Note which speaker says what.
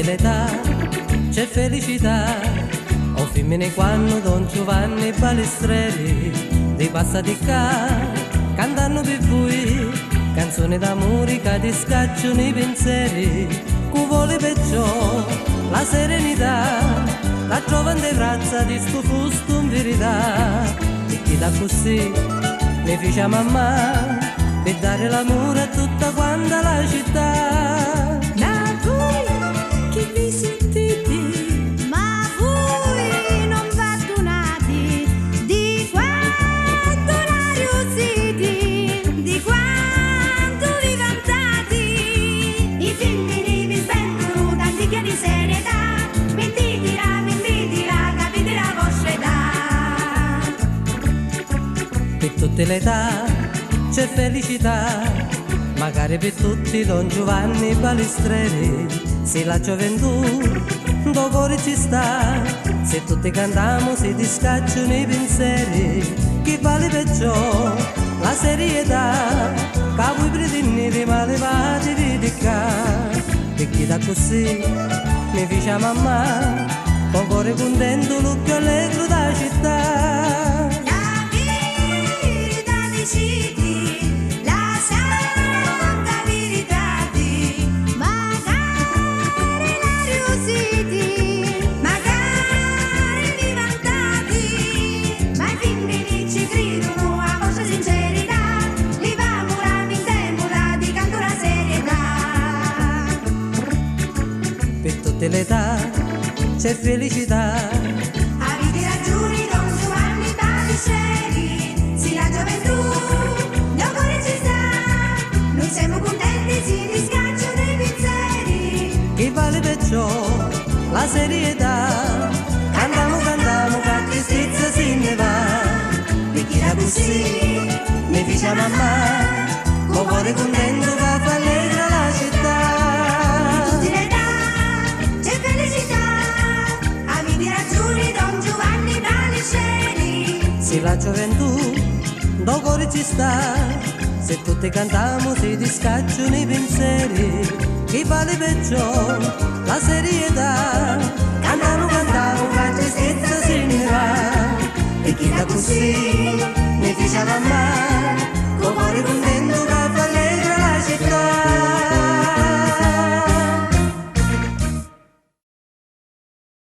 Speaker 1: tutte le età c'è felicità. O femmine quando Don Giovanni e Balestreri dei passati qua cantano per voi canzoni d'amore che ti scacciano i pensieri. Cu vuole perciò la serenità, la giovane razza di sto fusto in verità. E chi da così ne fece a mamma per dare l'amore a tutta quanta la città.
Speaker 2: Ma voi chi vi sentite? Ma voi non fattunati di quanto l'aria siete, di quanto vi vantate. I femmini vi spendono tanti di serietà, mentitela, capite la vostra età.
Speaker 1: Per tutte le età c'è felicità, magari per tutti Don Giovanni Balestreri. Se la gioventù do cuore ci sta, se tutti cantiamo si discacciano i pensieri. Chi vale perciò la serietà, che voi pretendete ma levatevi di qua. E chi da così mi fece a mamma, con cuore contento l'occhio allegro da città.
Speaker 2: La verità decidi, la santa verità di magari la riusciti, magari vi vantati, ma i femmini ci credono a vostra sincerità, li va murando in tempola di canto la serietà.
Speaker 1: Per tutte le età c'è felicità.
Speaker 2: Avete ragione Don Giovanni Balestreri, sì la gioventù non cuore ci sta, noi siamo contenti si riscacciano i pensieri.
Speaker 1: Chi vale perciò la serietà, cantiamo, che tristezza se ne va. E chi da così mi fece a mamma, con cuore contento che fa allegra la città.
Speaker 2: Tutti le età c'è felicità, avete ragione Don Giovanni Balestreri.
Speaker 1: Se la gioventù do cuore ci sta, se tutti cantiamo si discacciano i pensieri. Chi vale perciò la serietà, cantiamo, che tristezza se ne va. E chi da così